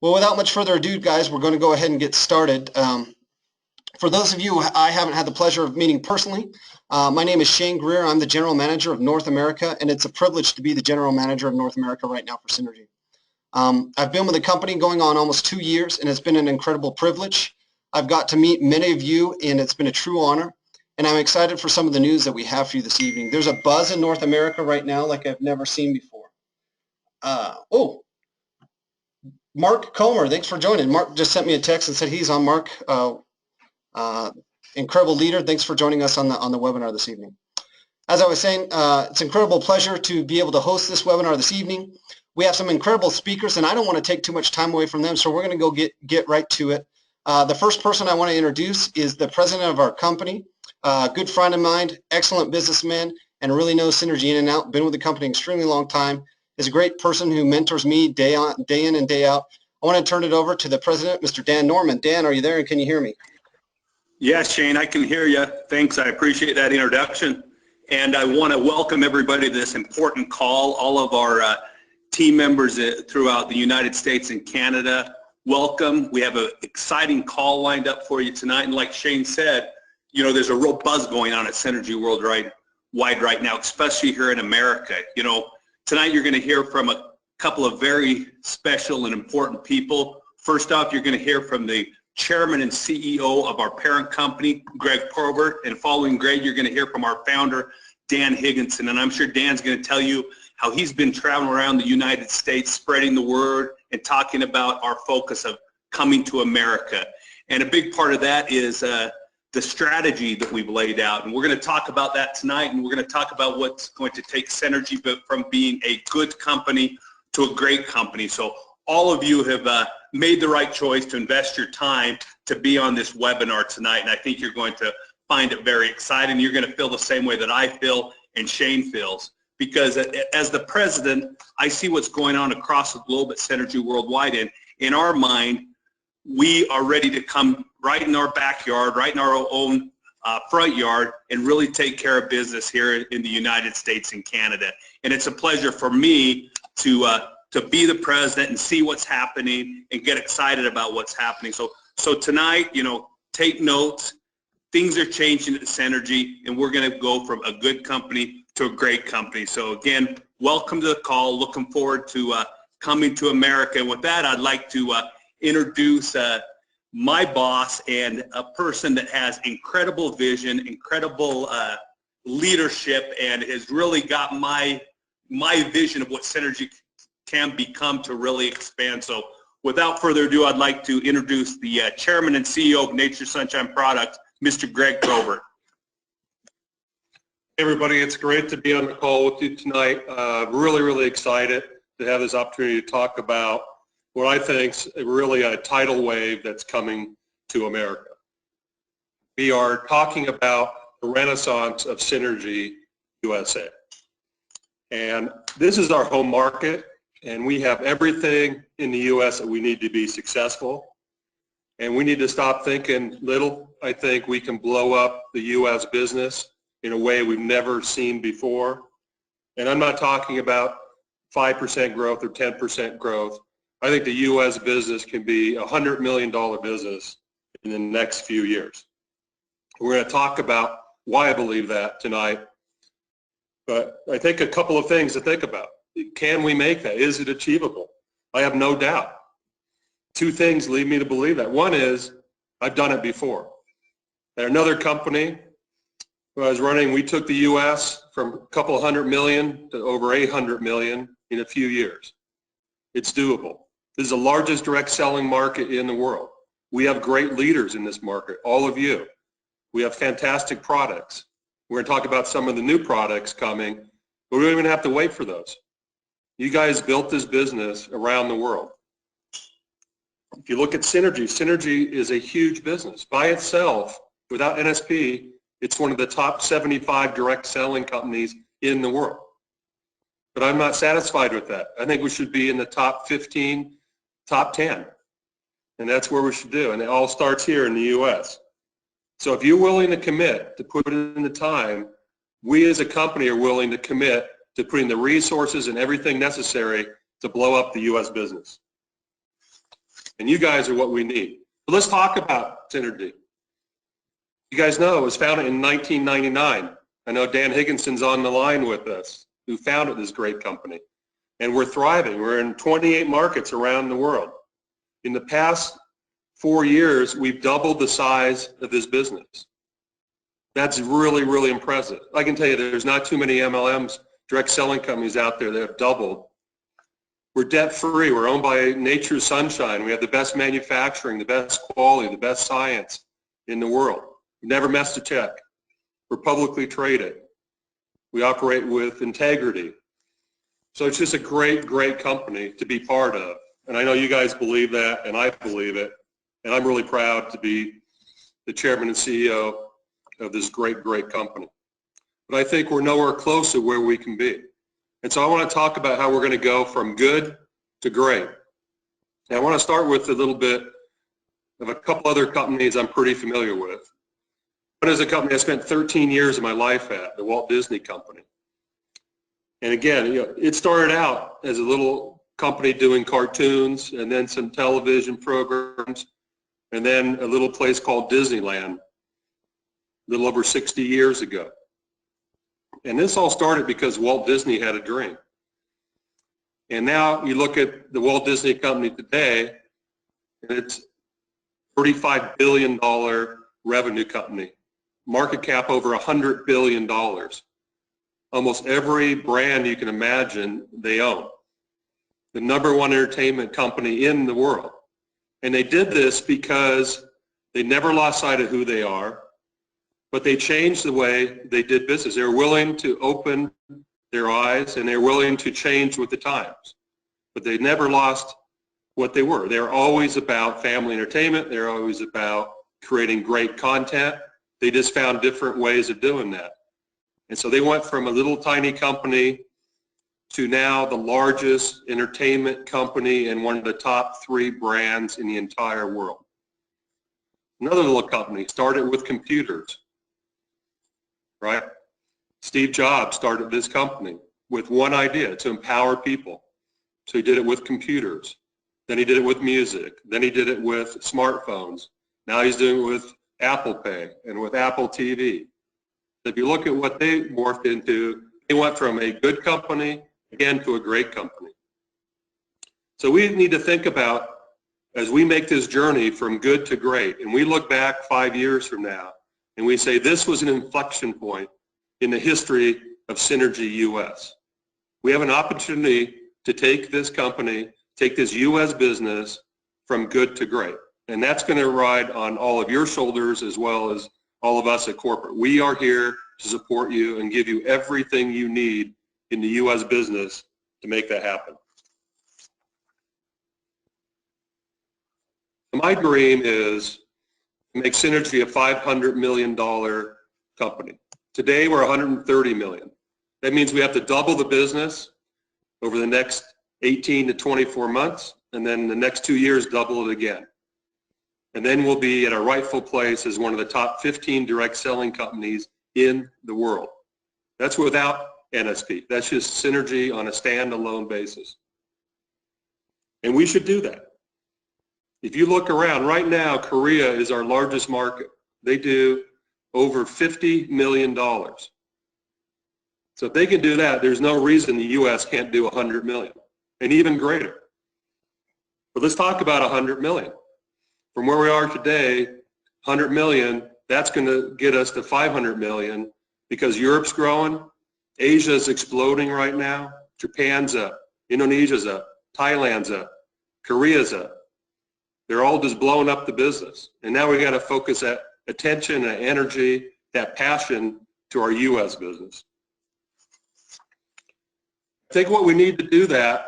Well, without much further ado, guys, we're going to go ahead and get started. For those of you I haven't had the pleasure of meeting personally, my name is Shane Greer. I'm the General Manager of North America, and it's a privilege to be the General Manager of North America right now for Synergy. I've been with the company going on almost 2 years, and it's been an incredible privilege. I've got to meet many of you, and it's been a true honor. And I'm excited for some of the news that we have for you this evening. There's a buzz in North America right now like I've never seen before. Mark Comer, thanks for joining. Mark just sent me a text and said he's on. Mark, incredible leader. Thanks for joining us on the webinar this evening. As I was saying, it's an incredible pleasure to be able to host this webinar this evening. We have some incredible speakers, and I don't want to take too much time away from them, so we're going to go get right to it. The first person I want to introduce is the president of our company, a good friend of mine, excellent businessman, and really knows Synergy in and out. Been with the company an extremely long time. Is a great person who mentors me day in and day out. I want to turn it over to the president, Mr. Dan Norman. Dan, are you there and can you hear me? Yes, Shane, I can hear you. Thanks. I appreciate that introduction. And I want to welcome everybody to this important call, all of our team members throughout the United States and Canada. Welcome. We have an exciting call lined up for you tonight. And like Shane said, you know, there's a real buzz going on at Synergy Worldwide right now, especially here in America. You know, tonight you're going to hear from a couple of very special and important people. First off, you're going to hear from the chairman and CEO of our parent company, Greg Probert, and following Greg, you're going to hear from our founder, Dan Higginson. And I'm sure Dan's going to tell you how he's been traveling around the United States, spreading the word and talking about our focus of coming to America. And a big part of that is the strategy that we've laid out. And we're going to talk about that tonight, and we're going to talk about what's going to take Synergy from being a good company to a great company. So all of you have made the right choice to invest your time to be on this webinar tonight, and I think you're going to find it very exciting. You're going to feel the same way that I feel and Shane feels, because as the president, I see what's going on across the globe at Synergy Worldwide, and in our mind, we are ready to come right in our backyard, right in our own front yard, and really take care of business here in the United States and Canada. And it's a pleasure for me to be the president and see what's happening and get excited about what's happening. So tonight, you know, take notes. Things are changing at Synergy, and we're going to go from a good company to a great company. So again, welcome to the call. Looking forward to coming to America. And with that, I'd like to introduce my boss and a person that has incredible vision, incredible leadership, and has really got my vision of what Synergy can become to really expand. So without further ado, I'd like to introduce the chairman and CEO of Nature Sunshine Products, Mr. Greg Probert. Hey everybody, it's great to be on the call with you tonight. Really excited to have this opportunity to talk about what I think is really a tidal wave that's coming to America. We are talking about the renaissance of Synergy USA. And this is our home market, and we have everything in the U.S. that we need to be successful. And we need to stop thinking little. I think we can blow up the U.S. business in a way we've never seen before. And I'm not talking about 5% growth or 10% growth. I think the U.S. business can be a $100 million business in the next few years. We're going to talk about why I believe that tonight. But I think a couple of things to think about. Can we make that? Is it achievable? I have no doubt. Two things lead me to believe that. One is I've done it before. At another company who I was running, we took the U.S. from a couple $100 million to over $800 million in a few years. It's doable. This is the largest direct selling market in the world. We have great leaders in this market, all of you. We have fantastic products. We're going to talk about some of the new products coming, but we don't even have to wait for those. You guys built this business around the world. If you look at Synergy, Synergy is a huge business. By itself, without NSP, it's one of the top 75 direct selling companies in the world. But I'm not satisfied with that. I think we should be in the top 15, top 10. And that's where we should do. And it all starts here in the U.S. So if you're willing to commit to put in the time, we as a company are willing to commit to putting the resources and everything necessary to blow up the U.S. business. And you guys are what we need. But let's talk about Synergy. You guys know it was founded in 1999. I know Dan Higginson's on the line with us, who founded this great company. And we're thriving. We're in 28 markets around the world. In the past 4 years, we've doubled the size of this business. That's really, really impressive. I can tell you there's not too many MLMs, direct selling companies out there that have doubled. We're debt-free. We're owned by nature's sunshine. We have the best manufacturing, the best quality, the best science in the world. We've never messed a check. We're publicly traded. We operate with integrity. So it's just a great, great company to be part of. And I know you guys believe that, and I believe it. And I'm really proud to be the chairman and CEO of this great, great company. But I think we're nowhere close to where we can be. And so I want to talk about how we're going to go from good to great. And I want to start with a little bit of a couple other companies I'm pretty familiar with. One is a company I spent 13 years of my life at, the Walt Disney Company. And again, it started out as a little company doing cartoons and then some television programs and then a little place called Disneyland a little over 60 years ago. And this all started because Walt Disney had a dream. And now you look at the Walt Disney Company today, and it's a $35 billion revenue company, market cap over $100 billion. Almost every brand you can imagine they own. The #1 entertainment company in the world. And they did this because they never lost sight of who they are, but they changed the way they did business. They were willing to open their eyes and they were willing to change with the times. But they never lost what they were. They were always about family entertainment. They were always about creating great content. They just found different ways of doing that. And so they went from a little tiny company to now the largest entertainment company and one of the top 3 brands in the entire world. Another little company started with computers, right? Steve Jobs started this company with one idea, to empower people. So he did it with computers. Then he did it with music. Then he did it with smartphones. Now he's doing it with Apple Pay and with Apple TV. If you look at what they morphed into, they went from a good company, again, to a great company. So we need to think about, as we make this journey from good to great, and we look back 5 years from now, and we say this was an inflection point in the history of Synergy US. We have an opportunity to take this company, take this US business from good to great. And that's going to ride on all of your shoulders as well as all of us at corporate. We are here to support you and give you everything you need in the US business to make that happen. My dream is to make Synergy a $500 million company. Today we're $130 million. That means we have to double the business over the next 18 to 24 months, and then the next 2 years double it again. And then we'll be at our rightful place as one of the top 15 direct selling companies in the world. That's without NSP. That's just Synergy on a standalone basis. And we should do that. If you look around, right now, Korea is our largest market. They do over $50 million. So if they can do that, there's no reason the US can't do 100 million, and even greater. But let's talk about 100 million. From where we are today, 100 million, that's going to get us to 500 million because Europe's growing, Asia's exploding right now, Japan's up, Indonesia's up, Thailand's up, Korea's up. They're all just blowing up the business. And now we got to focus that attention and energy, that passion to our US business. I think what we need to do that,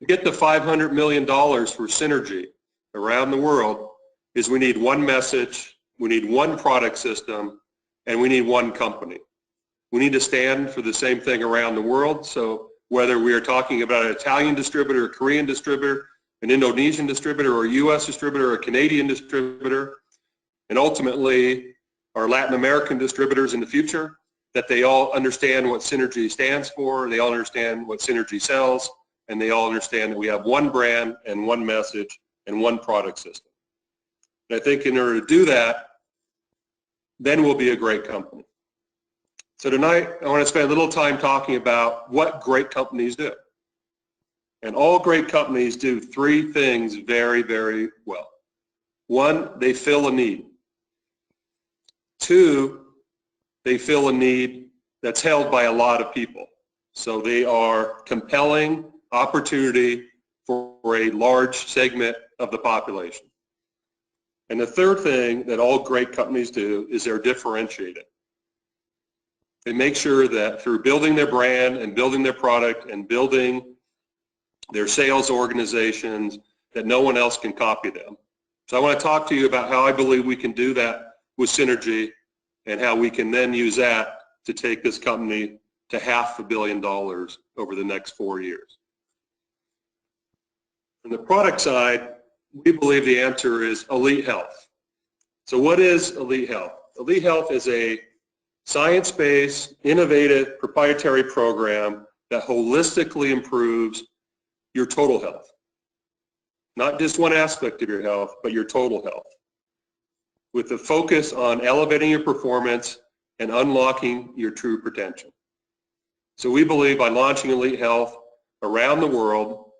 to get the $500 million for Synergy around the world, is we need one message, we need one product system, and we need one company. We need to stand for the same thing around the world. So whether we are talking about an Italian distributor, a Korean distributor, an Indonesian distributor, or a US distributor, or a Canadian distributor, and ultimately our Latin American distributors in the future, that they all understand what Synergy stands for, they all understand what Synergy sells, and they all understand that we have one brand and one message and one product system. And I think in order to do that, then we'll be a great company. So tonight, I want to spend a little time talking about what great companies do. And all great companies do three things very, very well. One, they fill a need. Two, they fill a need that's held by a lot of people. So they are compelling opportunity for a large segment of the population. And the third thing that all great companies do is they're differentiated. They make sure that through building their brand and building their product and building their sales organizations, that no one else can copy them. So I want to talk to you about how I believe we can do that with synergy and how we can then use that to take this company to $500 million over the next 4 years. On the product side, we believe the answer is Elite Health. So what is Elite Health? Elite Health is a science-based, innovative, proprietary program that holistically improves your total health. Not just one aspect of your health, but your total health, with the focus on elevating your performance and unlocking your true potential. So we believe by launching Elite Health around the world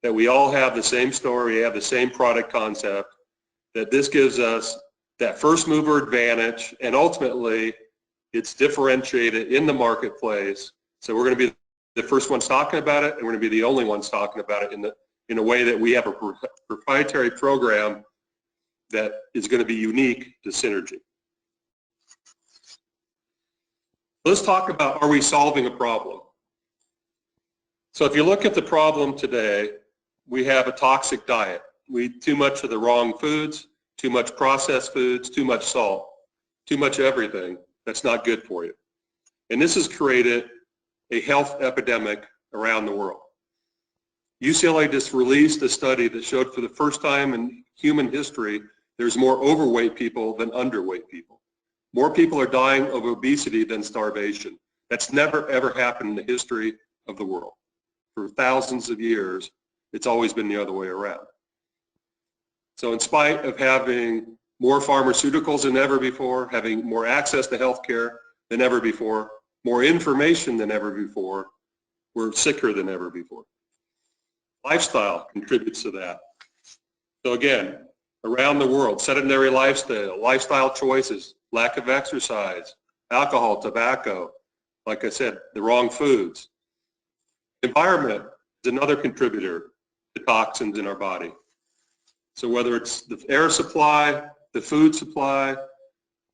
that we all have the same story, have the same product concept, that this gives us that first mover advantage, and ultimately it's differentiated in the marketplace. So we're going to be the first ones talking about it, and we're going to be the only ones talking about it in a way that we have a proprietary program that is going to be unique to Synergy. Let's talk about, are we solving a problem? So if you look at the problem today, we have a toxic diet. We eat too much of the wrong foods, too much processed foods, too much salt, too much everything that's not good for you. And this has created a health epidemic around the world. UCLA just released a study that showed for the first time in human history, there's more overweight people than underweight people. More people are dying of obesity than starvation. That's never, ever happened in the history of the world. For thousands of years, it's always been the other way around. So in spite of having more pharmaceuticals than ever before, having more access to healthcare than ever before, more information than ever before, we're sicker than ever before. Lifestyle contributes to that. So again, around the world, sedentary lifestyle choices, lack of exercise, alcohol, tobacco, like I said, the wrong foods. Environment is another contributor to toxins in our body. So whether it's the air supply, the food supply,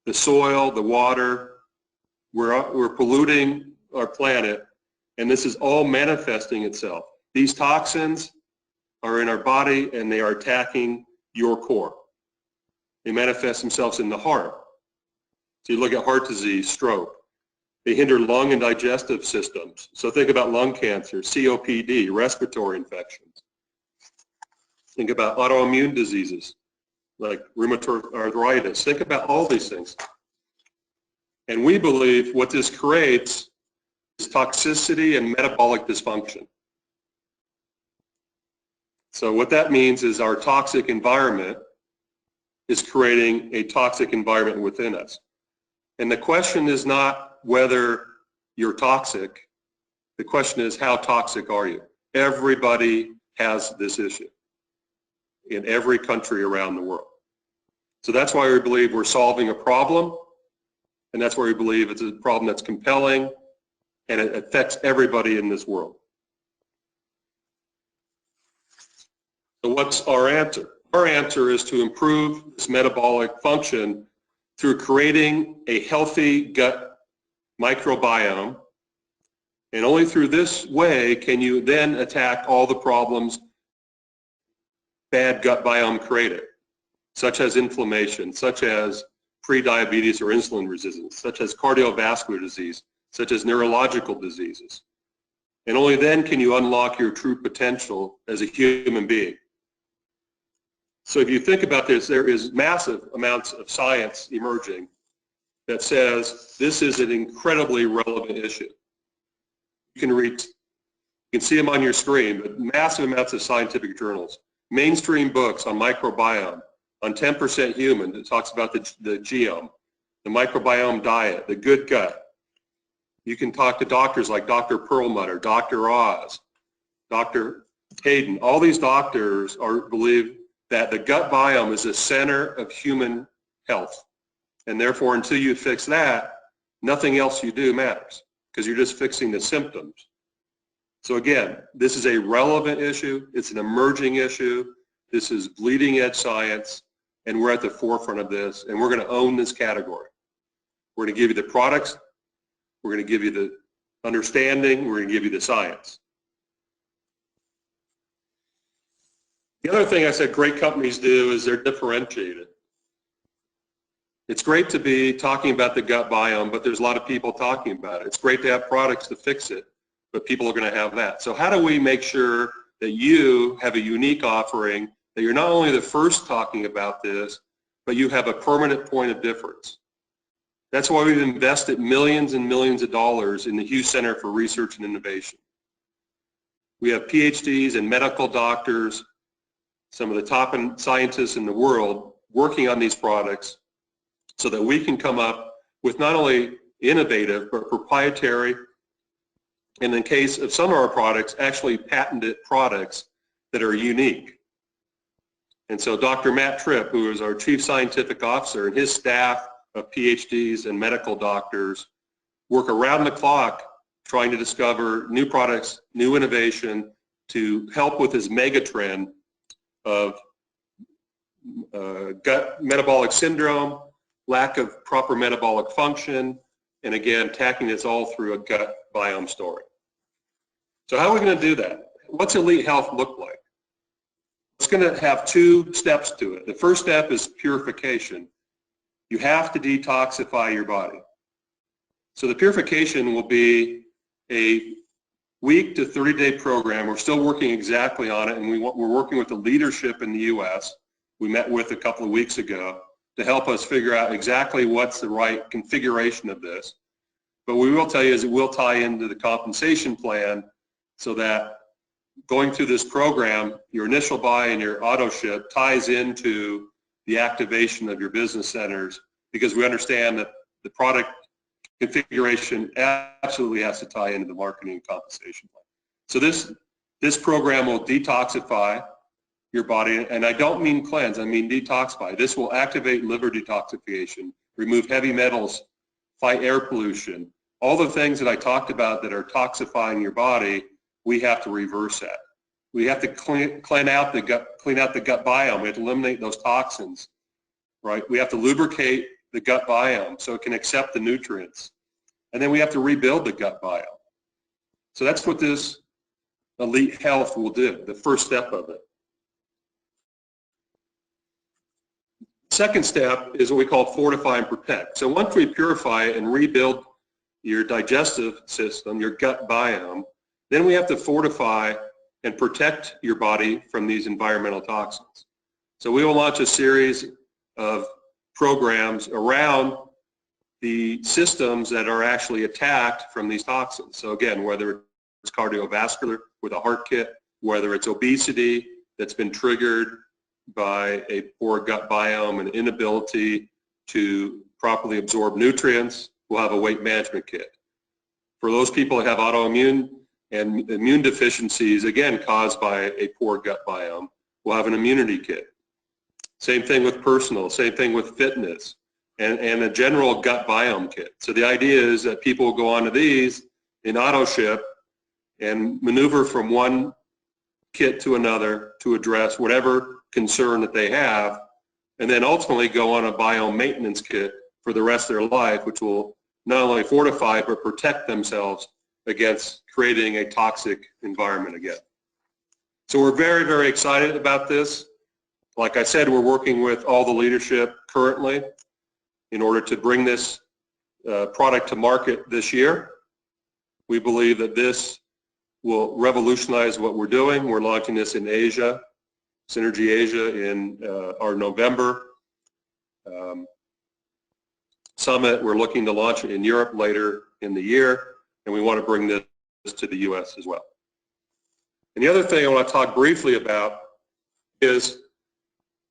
the soil, the water, we're polluting our planet, and this is all manifesting itself. These toxins are in our body, and they are attacking your core. They manifest themselves in the heart. So you look at heart disease, stroke. They hinder lung and digestive systems. So think about lung cancer, COPD, respiratory infections. Think about autoimmune diseases like rheumatoid arthritis. Think about all these things. And we believe what this creates is toxicity and metabolic dysfunction. So what that means is our toxic environment is creating a toxic environment within us. And the question is not whether you're toxic. The question is, how toxic are you? Everybody has this issue in every country around the world. So that's why we believe we're solving a problem, and that's why we believe it's a problem that's compelling and it affects everybody in this world. So what's our answer? Our answer is to improve this metabolic function through creating a healthy gut microbiome, and only through this way can you then attack all the problems bad gut biome created, such as inflammation, such as prediabetes or insulin resistance, such as cardiovascular disease, such as neurological diseases. And only then can you unlock your true potential as a human being. So if you think about this, there is massive amounts of science emerging that says this is an incredibly relevant issue. You can see them on your screen, but massive amounts of scientific journals mainstream books on microbiome, on 10% human that talks about the geome, the microbiome diet, the good gut. You can talk to doctors like Dr. Perlmutter, Dr. Oz, Dr. Hayden. All these doctors believe that the gut biome is the center of human health. And therefore, until you fix that, nothing else you do matters because you're just fixing the symptoms. So again, this is a relevant issue. It's an emerging issue. This is bleeding edge science, and we're at the forefront of this, and we're going to own this category. We're going to give you the products. We're going to give you the understanding. We're going to give you the science. The other thing I said great companies do is they're differentiated. It's great to be talking about the gut biome, but there's a lot of people talking about it. It's great to have products to fix it, but people are going to have that. So how do we make sure that you have a unique offering, that you're not only the first talking about this, but you have a permanent point of difference? That's why we've invested millions and millions of dollars in the Hughes Center for Research and Innovation. We have PhDs and medical doctors, some of the top scientists in the world working on these products so that we can come up with not only innovative but proprietary, and in the case of some of our products, actually patented products that are unique. And so Dr. Matt Tripp, who is our Chief Scientific Officer, and his staff of PhDs and medical doctors work around the clock trying to discover new products, new innovation to help with this mega trend of gut metabolic syndrome, lack of proper metabolic function, and again, tackling this all through a gut biome story. So how are we going to do that? What's elite health look like? It's going to have two steps to it. The first step is purification. You have to detoxify your body. So the purification will be a week to 30-day program. We're still working exactly on it, and we're working with the leadership in the U.S. we met with a couple of weeks ago to help us figure out exactly what's the right configuration of this. But what we will tell you is it will tie into the compensation plan so that going through this program, your initial buy and your auto ship ties into the activation of your business centers, because we understand that the product configuration absolutely has to tie into the marketing and compensation plan. So this program will detoxify your body, and I don't mean cleanse, I mean detoxify. This will activate liver detoxification, remove heavy metals, fight air pollution. All the things that I talked about that are toxifying your body, we have to reverse that. We have to clean out the gut biome. We have to eliminate those toxins, right? We have to lubricate the gut biome so it can accept the nutrients. And then we have to rebuild the gut biome. So that's what this elite health will do, the first step of it. Second step is what we call fortify and protect. So once we purify and rebuild your digestive system, your gut biome, then we have to fortify and protect your body from these environmental toxins. So we will launch a series of programs around the systems that are actually attacked from these toxins. So again, whether it's cardiovascular with a heart kit, whether it's obesity that's been triggered by a poor gut biome and inability to properly absorb nutrients, we'll have a weight management kit. For those people that have autoimmune and immune deficiencies, again, caused by a poor gut biome, we'll have an immunity kit. Same thing with personal, same thing with fitness, and a general gut biome kit. So the idea is that people will go onto these in auto ship and maneuver from one kit to another to address whatever concern that they have, and then ultimately go on a biome maintenance kit for the rest of their life, which will not only fortify but protect themselves against creating a toxic environment again. So we're very, very excited about this. Like I said, we're working with all the leadership currently in order to bring this product to market this year. We believe that this will revolutionize what we're doing. We're launching this in Asia, Synergy Asia, in our November summit. We're looking to launch it in Europe later in the year, and we want to bring this to the U.S. as well. And the other thing I want to talk briefly about is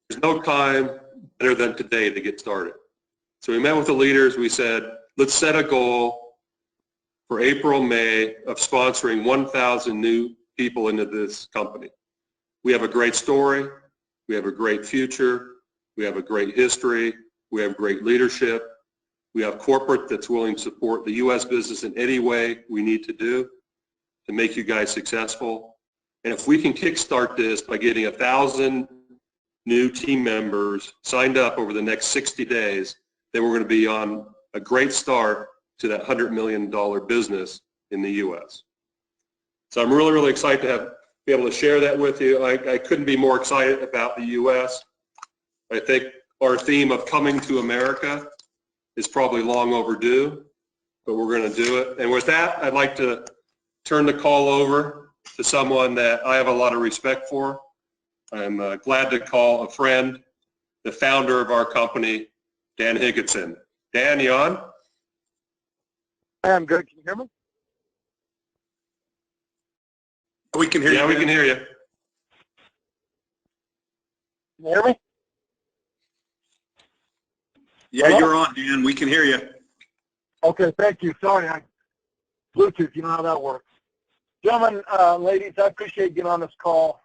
there's no time better than today to get started. So we met with the leaders. We said, let's set a goal for April, May of sponsoring 1,000 new people into this company. We have a great story. We have a great future. We have a great history. We have great leadership. We have corporate that's willing to support the U.S. business in any way we need to do to make you guys successful. And if we can kickstart this by getting 1,000 new team members signed up over the next 60 days, then we're going to be on a great start to that $100 million business in the U.S. So I'm really, really excited to be able to share that with you. I couldn't be more excited about the U.S. I think our theme of coming to America is probably long overdue, but we're going to do it. And with that, I'd like to turn the call over to someone that I have a lot of respect for. I'm glad to call a friend, the founder of our company, Dan Higginson. Dan, you on? I'm good. Can you hear me? We can hear you. Yeah, we can hear you. Can you hear me? Yeah, Hello? you're on, Dan. We can hear you. Okay, thank you. Sorry, Bluetooth, you know how that works. Gentlemen, ladies, I appreciate getting on this call.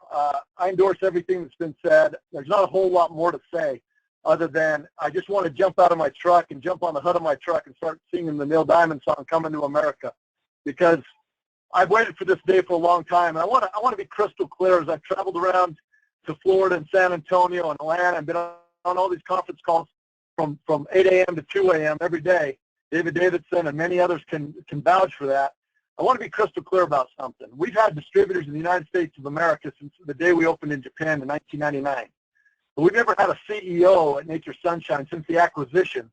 I endorse everything that's been said. There's not a whole lot more to say other than I just want to jump out of my truck and jump on the hood of my truck and start singing the Neil Diamond song, Coming to America, because I've waited for this day for a long time. And I want to be crystal clear as I've traveled around to Florida and San Antonio and Atlanta and been on all these conference calls from 8 a.m. to 2 a.m. every day. David Davidson and many others can vouch for that. I want to be crystal clear about something. We've had distributors in the United States of America since the day we opened in Japan in 1999. But we've never had a CEO at Nature's Sunshine since the acquisition.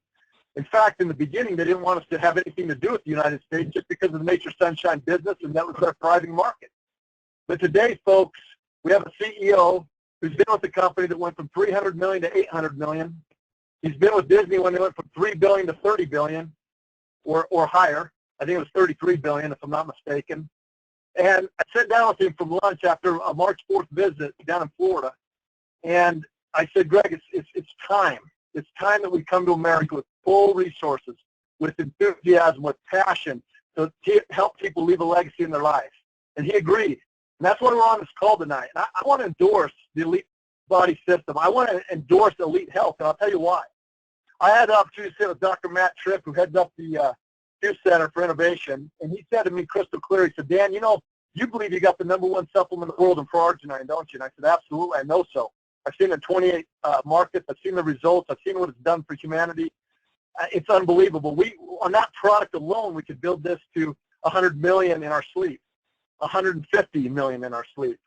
In fact, in the beginning, they didn't want us to have anything to do with the United States just because of the Nature's Sunshine business, and that was their thriving market. But today, folks, we have a CEO who's been with the company that went from $300 million to $800 million. He's been with Disney when they went from $3 billion to $30 billion or higher. I think it was $33 billion, if I'm not mistaken. And I sat down with him for lunch after a March 4th visit down in Florida, and I said, Greg, it's time. It's time that we come to America with full resources, with enthusiasm, with passion to help people leave a legacy in their lives. And he agreed. And that's why we're on this call tonight. And I want to endorse the elite body system. I want to endorse elite health, and I'll tell you why. I had the opportunity to sit with Dr. Matt Tripp, who heads up the Pew Center for Innovation, and he said to me crystal clear, he said, Dan, you believe you got the #1 supplement in the world in arginine, don't you? And I said, absolutely, I know so. I've seen it in 28 markets. I've seen the results. I've seen what it's done for humanity. It's unbelievable. On that product alone, we could build this to 100 million in our sleep, 150 million in our sleep.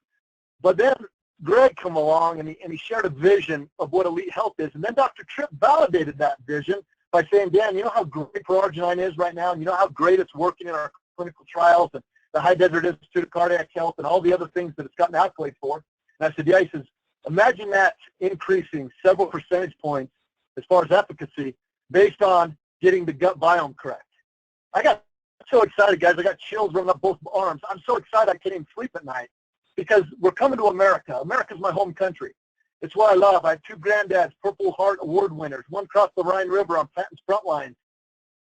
But then Greg come along, and he shared a vision of what elite health is. And then Dr. Tripp validated that vision by saying, Dan, you know how great arginine is right now, and you know how great it's working in our clinical trials and the High Desert Institute of Cardiac Health and all the other things that it's gotten accolades for. And I said, yeah. He says, imagine that increasing several percentage points as far as efficacy based on getting the gut biome correct. I got so excited, guys. I got chills running up both arms. I'm so excited I can't even sleep at night because we're coming to America. America's my home country. It's what I love. I have 2 granddads, Purple Heart Award winners. One crossed the Rhine River on Patton's front lines,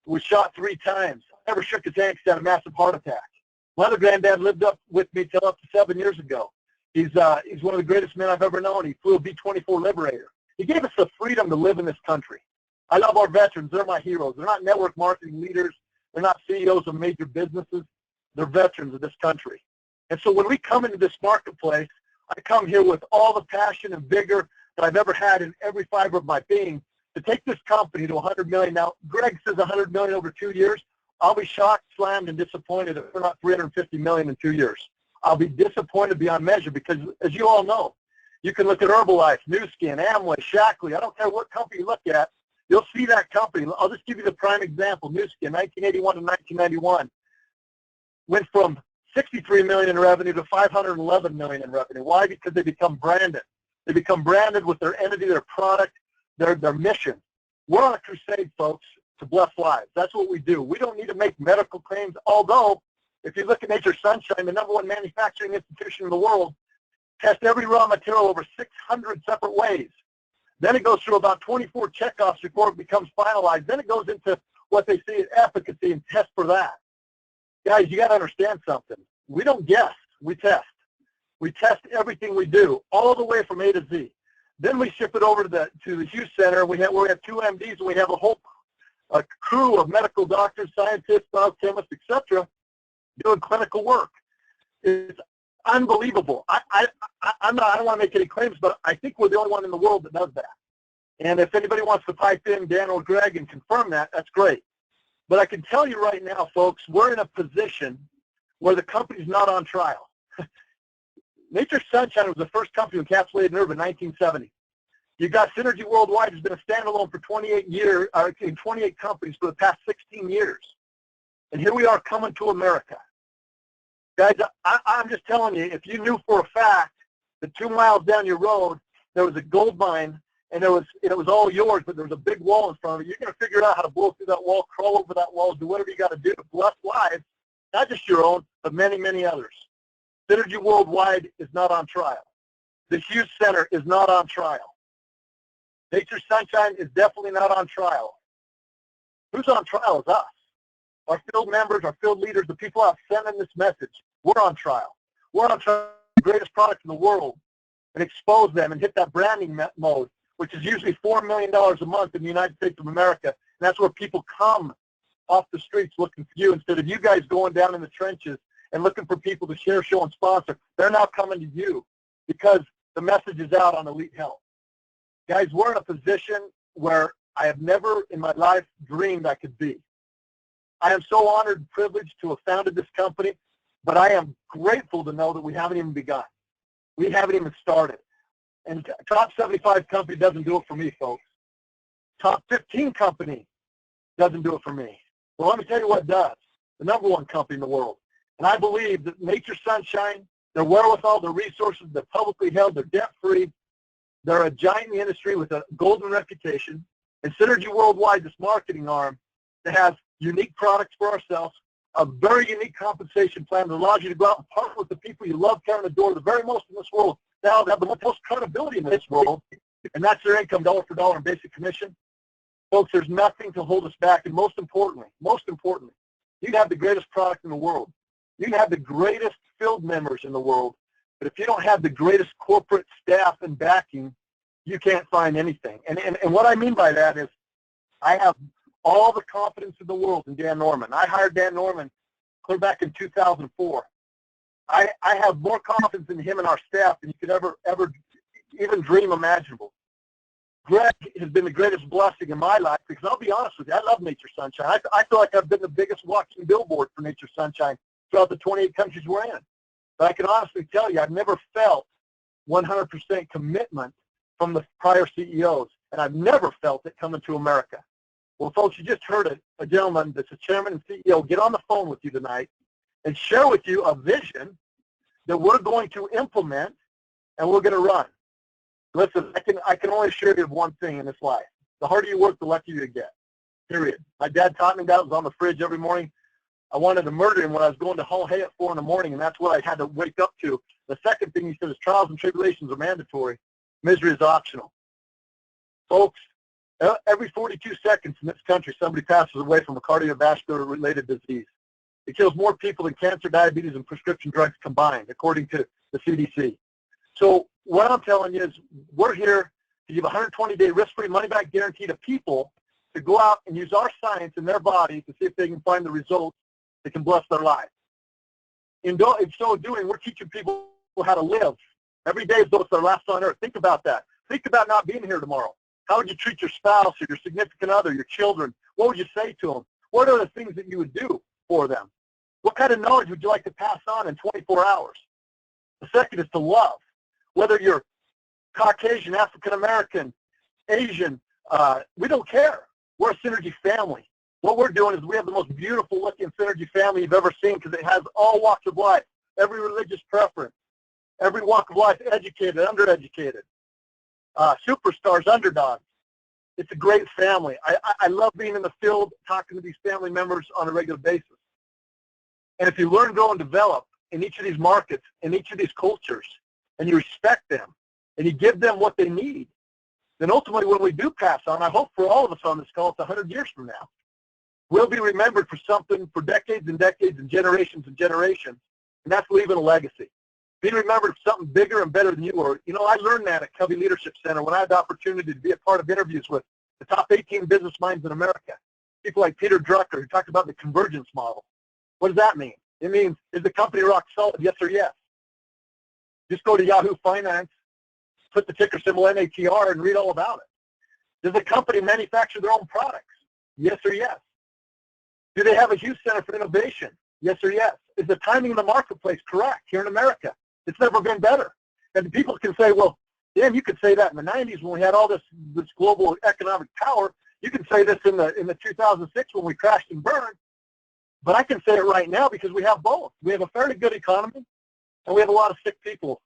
was shot 3 times. Never shook his hand because he had a massive heart attack. My other granddad lived up with me till up to 7 years ago. He's one of the greatest men I've ever known. He flew a B-24 Liberator. He gave us the freedom to live in this country. I love our veterans. They're my heroes. They're not network marketing leaders. They're not CEOs of major businesses. They're veterans of this country. And so when we come into this marketplace, I come here with all the passion and vigor that I've ever had in every fiber of my being to take this company to 100 million. Now, Greg says 100 million over 2 years. I'll be shocked, slammed, and disappointed if we're not 350 million in 2 years. I'll be disappointed beyond measure because, as you all know, you can look at Herbalife, Nu Skin, Amway, Shackley. I don't care what company you look at. You'll see that company. I'll just give you the prime example. Nu Skin, 1981 to 1991, went from 63 million in revenue to 511 million in revenue. Why? Because they become branded. They become branded with their entity, their product, their mission. We're on a crusade, folks, to bless lives. That's what we do. We don't need to make medical claims, although if you look at Nature's Sunshine, the #1 manufacturing institution in the world, test every raw material over 600 separate ways. Then it goes through about 24 checkoffs before it becomes finalized. Then it goes into what they see as efficacy and test for that. Guys, you got to understand something. We don't guess, we test. We test everything we do, all the way from A to Z. Then we ship it over to the Hughes Center. We have 2 MDs, and we have a crew of medical doctors, scientists, biochemists, etc., doing clinical work. It's unbelievable. I don't want to make any claims, but I think we're the only one in the world that does that. And if anybody wants to pipe in, Dan or Greg, and confirm that, that's great. But I can tell you right now, folks, we're in a position where the company's not on trial. Nature's Sunshine was the first company to encapsulate nerve in 1970. You got Synergy Worldwide, has been a standalone for 28 years, in 28 companies for the past 16 years. And here we are coming to America. Guys, I'm just telling you, if you knew for a fact that 2 miles down your road, there was a gold mine, and it was all yours, but there was a big wall in front of it, you're going to figure out how to blow through that wall, crawl over that wall, do whatever you got to do to bless lives, not just your own, but many, many others. Synergy Worldwide is not on trial. The Hughes Center is not on trial. Nature's Sunshine is definitely not on trial. Who's on trial is us. Our field members, our field leaders, the people out sending this message, we're on trial. We're on trial for the greatest product in the world and expose them and hit that branding mode, which is usually $4 million a month in the United States of America. And that's where people come off the streets looking for you instead of you guys going down in the trenches and looking for people to share, show, and sponsor. They're now coming to you because the message is out on Elite Health. Guys, we're in a position where I have never in my life dreamed I could be. I am so honored and privileged to have founded this company, but I am grateful to know that we haven't even begun. We haven't even started. And top 75 company doesn't do it for me, folks. Top 15 company doesn't do it for me. Well, let me tell you what does. The #1 company in the world. And I believe that Nature's Sunshine, their wherewithal, their resources, they're publicly held, they're debt-free, they're a giant in the industry with a golden reputation, and Synergy Worldwide, this marketing arm, that has unique products for ourselves, a very unique compensation plan that allows you to go out and partner with the people you love, carrying the door, the very most in this world. Now they have the most credibility in this world, and that's their income, dollar for dollar, and basic commission. Folks, there's nothing to hold us back, and most importantly, you can have the greatest product in the world. You can have the greatest field members in the world, but if you don't have the greatest corporate staff and backing, you can't find anything. And what I mean by that is I have all the confidence in the world in Dan Norman. I hired Dan Norman clear back in 2004. I have more confidence in him and our staff than you could ever even dream imaginable. Greg has been the greatest blessing in my life because I'll be honest with you, I love Nature's Sunshine. I feel like I've been the biggest walking billboard for Nature's Sunshine throughout the 28 countries we're in. But I can honestly tell you, I've never felt 100% commitment from the prior CEOs, and I've never felt it coming to America. Well, folks, you just heard it. A gentleman that's a chairman and CEO get on the phone with you tonight and share with you a vision that we're going to implement and we're going to run. Listen, I can only assure you of one thing in this life. The harder you work, the luckier you get, period. My dad taught me that. It was on the fridge every morning. I wanted to murder him when I was going to haul hay at 4 in the morning, and that's what I had to wake up to. The second thing he said is trials and tribulations are mandatory. Misery is optional. Folks, every 42 seconds in this country, somebody passes away from a cardiovascular-related disease. It kills more people than cancer, diabetes, and prescription drugs combined, according to the CDC. So what I'm telling you is we're here to give a 120-day risk-free money-back guarantee to people to go out and use our science in their body to see if they can find the results that can bless their lives. In so doing, we're teaching people how to live every day as though it's their last on earth. Think about that. Think about not being here tomorrow. How would you treat your spouse or your significant other, your children? What would you say to them? What are the things that you would do for them? What kind of knowledge would you like to pass on in 24 hours? The second is to love. Whether you're Caucasian, African American, Asian, we don't care. We're a Synergy family. What we're doing is we have the most beautiful looking Synergy family you've ever seen because it has all walks of life, every religious preference, every walk of life, educated, undereducated, superstars, underdogs. It's a great family. I love being in the field talking to these family members on a regular basis. And if you learn, grow, and develop in each of these markets, in each of these cultures, and you respect them, and you give them what they need, then ultimately when we do pass on, I hope for all of us on this call, it's 100 years from now, we'll be remembered for something for decades and decades and generations, and that's leaving a legacy. Being remembered for something bigger and better than you were. You know, I learned that at Covey Leadership Center when I had the opportunity to be a part of interviews with the top 18 business minds in America. People like Peter Drucker, who talked about the convergence model. What does that mean? It means, is the company rock solid, yes or yes? Just go to Yahoo Finance, put the ticker symbol NATR, and read all about it. Does the company manufacture their own products? Yes or yes? Do they have a huge center for innovation? Yes or yes? Is the timing in the marketplace correct here in America? It's never been better. And people can say, well, Dan, you could say that in the 90s when we had all this global economic power. You can say this in the 2006 when we crashed and burned. But I can say it right now because we have both. We have a fairly good economy, and we have a lot of sick people.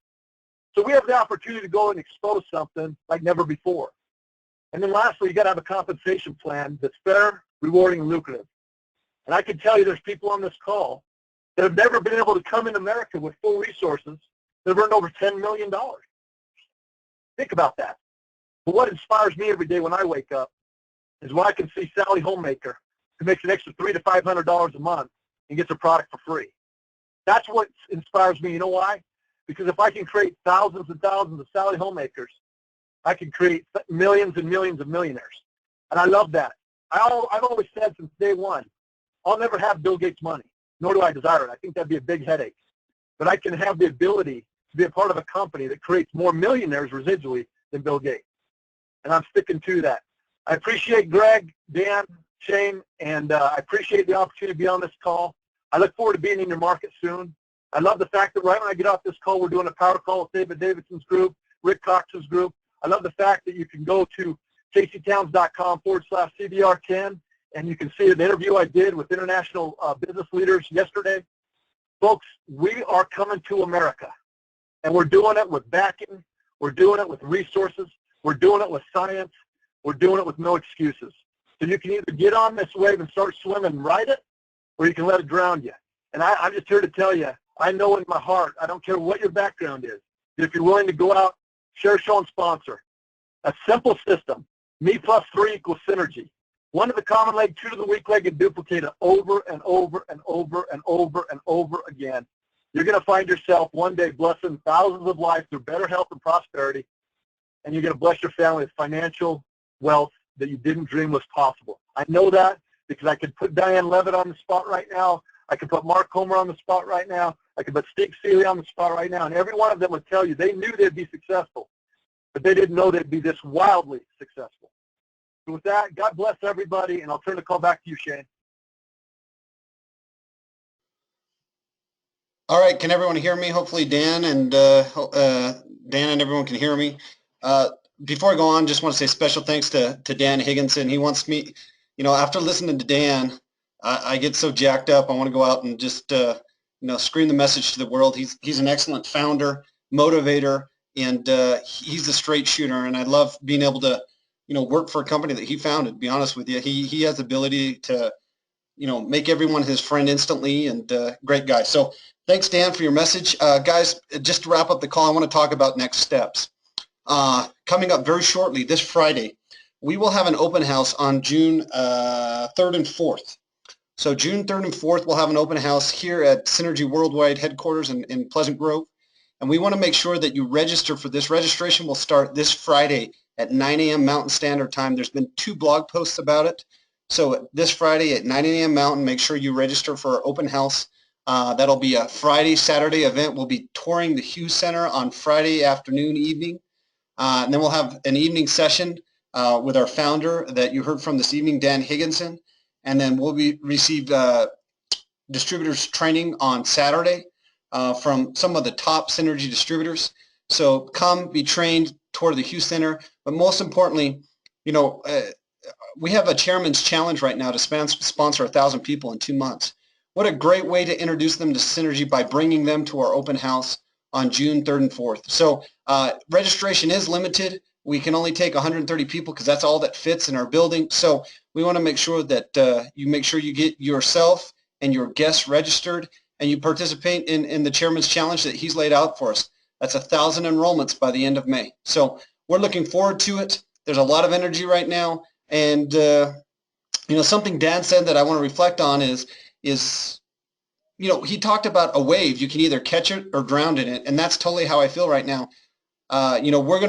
So we have the opportunity to go and expose something like never before. And then lastly, you got to have a compensation plan that's fair, rewarding, and lucrative. And I can tell you there's people on this call that have never been able to come in America with full resources that have earned over $10 million. Think about that. But what inspires me every day when I wake up is when I can see Sally Homemaker, who makes an extra $300 to $500 a month and gets a product for free. That's what inspires me. You know why? Because if I can create thousands and thousands of Sally Homemakers, I can create millions and millions of millionaires. And I love that. I've always said since day one, I'll never have Bill Gates' money, nor do I desire it. I think that'd be a big headache. But I can have the ability to be a part of a company that creates more millionaires residually than Bill Gates. And I'm sticking to that. I appreciate Greg, Dan, Shane, and I appreciate the opportunity to be on this call. I look forward to being in your market soon. I love the fact that right when I get off this call, we're doing a power call with David Davidson's group, Rick Cox's group. I love the fact that you can go to caseytowns.com/CBR10, and you can see an interview I did with international business leaders yesterday. Folks, we are coming to America, and we're doing it with backing. We're doing it with resources. We're doing it with science. We're doing it with no excuses. So you can either get on this wave and start swimming, ride it, or you can let it drown you. And I'm just here to tell you, I know in my heart, I don't care what your background is, that if you're willing to go out, share, show, and sponsor, a simple system, me plus 3 equals synergy. 1 to the common leg, 2 to the weak leg, and duplicate it over and over and over and over and over again. You're going to find yourself one day blessing thousands of lives through better health and prosperity, and you're going to bless your family with financial wealth that you didn't dream was possible. I know that because I could put Diane Levitt on the spot right now. I could put Mark Homer on the spot right now. I could put Steve Seeley on the spot right now, and every one of them would tell you they knew they'd be successful, but they didn't know they'd be this wildly successful. So with that, God bless everybody, and I'll turn the call back to you, Shane. All right, can everyone hear me? Hopefully Dan and everyone can hear me. Before I go on, just want to say special thanks to Dan Higginson. He wants me, after listening to Dan, I get so jacked up. I want to go out and just, scream the message to the world. He's an excellent founder, motivator, and he's a straight shooter. And I love being able to, work for a company that he founded, to be honest with you. He has the ability to, make everyone his friend instantly, and great guy. So thanks, Dan, for your message. Guys, just to wrap up the call, I want to talk about next steps. Coming up very shortly, this Friday, we will have an open house on June 3rd and 4th. So June 3rd and 4th, we'll have an open house here at Synergy Worldwide headquarters in Pleasant Grove. And we want to make sure that you register for this. Registration will start this Friday at 9 a.m. Mountain Standard Time. There's been 2 blog posts about it. So this Friday at 9 a.m. Mountain, make sure you register for our open house. That'll be a Friday, Saturday event. We'll be touring the Hughes Center on Friday afternoon, evening. And then we'll have an evening session with our founder that you heard from this evening, Dan Higginson. And then we'll receive distributors training on Saturday from some of the top Synergy distributors. So come, be trained, tour the Hughes Center. But most importantly, we have a chairman's challenge right now to sponsor 1,000 people in 2 months. What a great way to introduce them to Synergy by bringing them to our open house on June 3rd and 4th. So registration is limited. We can only take 130 people because that's all that fits in our building. So we want to make sure that you get yourself and your guests registered and you participate in the chairman's challenge that he's laid out for us. That's 1,000 enrollments by the end of May. So we're looking forward to it. There's a lot of energy right now. And, you know, something Dan said that I want to reflect on is, you know, he talked about a wave. You can either catch it or drown in it. And that's totally how I feel right now. You know, we're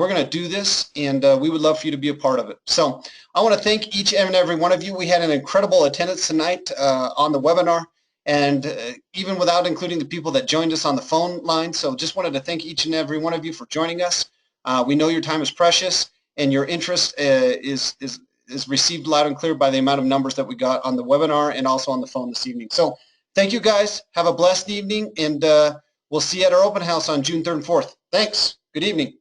gonna do this, and we would love for you to be a part of it. So I want to thank each and every one of you. We had an incredible attendance tonight on the webinar, and even without including the people that joined us on the phone line. So just wanted to thank each and every one of you for joining us. We know your time is precious, and your interest is received loud and clear by the amount of numbers that we got on the webinar and also on the phone this evening. So thank you guys. Have a blessed evening, and we'll see you at our open house on June 3rd and 4th. Thanks. Good evening.